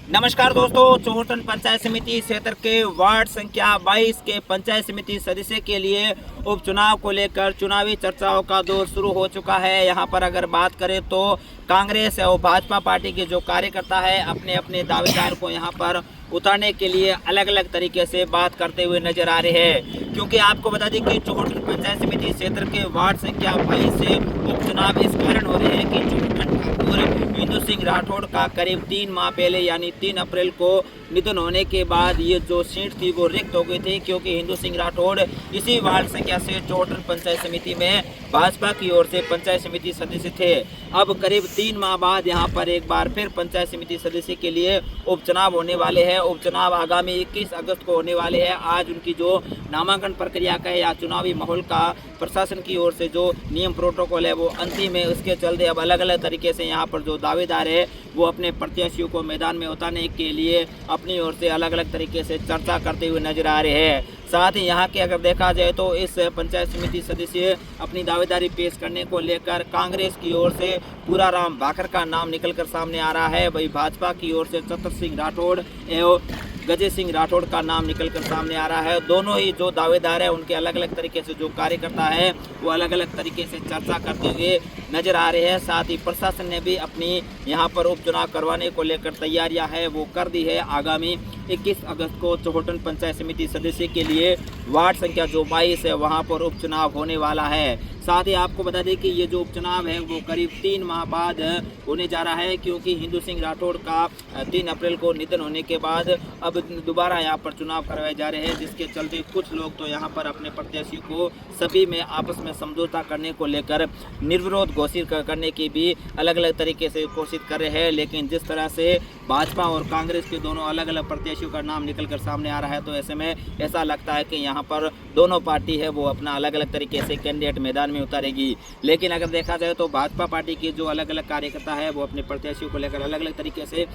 नमस्कार दोस्तों, चौहटन पंचायत समिति क्षेत्र के वार्ड संख्या 22 के पंचायत समिति सदस्य के लिए उपचुनाव को लेकर चुनावी चर्चाओं का दौर शुरू हो चुका है। यहां पर अगर बात करें तो कांग्रेस और भाजपा पार्टी के जो कार्यकर्ता है अपने अपने दावेदार को यहां पर उतारने के लिए अलग अलग तरीके से बात करते हुए नजर आ रहे हैं। क्योंकि आपको बता दें कि चौहटन पंचायत समिति क्षेत्र के वार्ड संख्या 22 से उपचुनाव इस कारण हो रहे हैं कि चौहटन ठाकुर हिंदू सिंह राठौड़ का करीब 3 माह पहले यानी 3 अप्रैल को निधन होने के बाद ये जो सीट थी वो रिक्त हो गई थी। क्योंकि हिंदू सिंह राठौड़ इसी वार्ड संख्या से चौहटन पंचायत समिति में भाजपा की ओर से पंचायत समिति सदस्य थे। अब करीब 3 माह बाद यहाँ पर एक बार फिर पंचायत समिति सदस्य के लिए उपचुनाव होने वाले हैं। उपचुनाव आगामी 21 अगस्त को होने वाले हैं। आज उनकी जो नामांकन प्रक्रिया का या चुनावी माहौल का प्रशासन की ओर से जो नियम प्रोटोकॉल है वो अंतिम है। उसके चलते अब अलग अलग तरीके से यहाँ पर जो दावेदार है वो अपने प्रत्याशियों को मैदान में उतारने के लिए अपनी ओर से अलग अलग तरीके से चर्चा करते हुए नजर आ रहे हैं। साथ ही यहाँ के अगर देखा जाए तो इस पंचायत समिति सदस्य अपनी दावेदारी पेश करने को लेकर कांग्रेस की ओर से पूराराम भाकर का नाम निकलकर सामने आ रहा है। वही भाजपा की ओर से चतर सिंह राठौड़ एवं गजे सिंह राठौड़ का नाम निकलकर सामने आ रहा है। दोनों ही जो दावेदार है उनके अलग अलग तरीके से जो कार्यकर्ता है वो अलग अलग तरीके से चर्चा करते हुए नजर आ रहे हैं। साथ ही प्रशासन ने भी अपनी यहाँ पर उपचुनाव करवाने को लेकर तैयारियां है वो कर दी है। आगामी 21 अगस्त को चौहटन पंचायत समिति सदस्य के लिए वार्ड संख्या जो 22 है वहाँ पर उपचुनाव होने वाला है। साथ ही आपको बता दें कि ये जो उपचुनाव है वो करीब 3 माह बाद होने जा रहा है। क्योंकि हिंदू सिंह राठौड़ का 3 अप्रैल को निधन होने के बाद अब दोबारा यहाँ पर चुनाव करवाए जा रहे हैं। जिसके चलते कुछ लोग तो यहाँ पर अपने प्रत्याशी को सभी में आपस में समझौता करने को लेकर निर्विरोध घोषित करने की भी अलग अलग तरीके से कोशिश कर रहे हैं। लेकिन जिस तरह से भाजपा और कांग्रेस के दोनों अलग अलग प्रत्याशियों का नाम निकल कर सामने आ रहा है तो ऐसे में ऐसा लगता है कि यहाँ पर दोनों पार्टी है वो अपना अलग अलग तरीके से कैंडिडेट मैदान में उतारेगी। लेकिन अगर देखा जाए तो भाजपा पार्टी के जो अलग अलग कार्यकर्ता है वो अपने प्रत्याशियों को लेकर अलग अलग तरीके से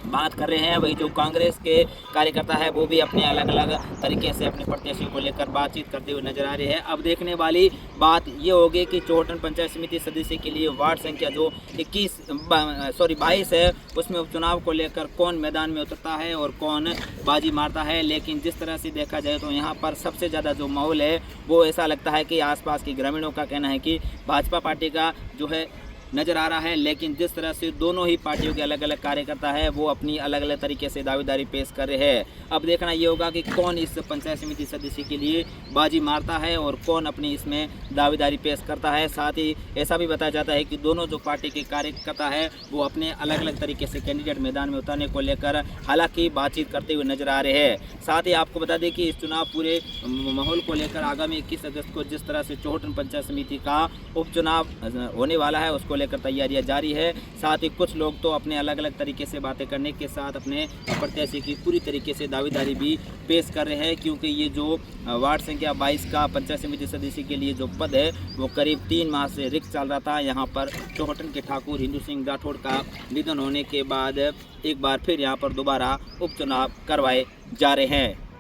बात कर रहे हैं। वही जो कांग्रेस के कार्यकर्ता है वो भी अपने अलग अलग तरीके से अपने प्रत्याशियों को लेकर बातचीत करते हुए नजर आ रहे हैं। अब देखने वाली बात ये होगी कि चौहटन पंचायत समिति सदस्य के लिए वार्ड संख्या जो 22 है उसमें उपचुनाव को लेकर कौन मैदान में उतरता है और कौन बाजी मारता है। लेकिन जिस तरह से देखा जाए तो यहाँ पर सबसे ज़्यादा जो माहौल है वो ऐसा लगता है कि आसपास के ग्रामीणों का कहना है कि भाजपा पार्टी का जो है नज़र आ रहा है। लेकिन जिस तरह से दोनों ही पार्टियों के अलग अलग कार्यकर्ता है वो अपनी अलग अलग तरीके से दावेदारी पेश कर रहे हैं। अब देखना ये होगा कि कौन इस पंचायत समिति सदस्य के लिए बाजी मारता है और कौन अपनी इसमें दावेदारी पेश करता है। साथ ही ऐसा भी बताया जाता है कि दोनों जो पार्टी के कार्यकर्ता है वो अपने अलग अलग तरीके से कैंडिडेट मैदान में उतारने को लेकर हालांकि बातचीत करते हुए नजर आ रहे हैं। साथ ही आपको बता दें कि इस चुनाव पूरे माहौल को लेकर आगामी 21 अगस्त को जिस तरह से चौहटन पंचायत समिति का उपचुनाव होने वाला है उसको लेकर तैयारियां जारी है। साथ ही कुछ लोग तो अपने अलग अलग तरीके से बातें करने के साथ अपने प्रत्याशी की पूरी तरीके से दावेदारी भी पेश कर रहे हैं। क्योंकि ये जो वार्ड संख्या 22 का पंचायत समिति सदस्य के लिए जो पद है वो करीब 3 माह से रिक्त चल रहा था। यहाँ पर चौहटन के ठाकुर हिंदू सिंह राठौड़ का निधन होने के बाद एक बार फिर यहाँ पर दोबारा उपचुनाव करवाए जा रहे हैं।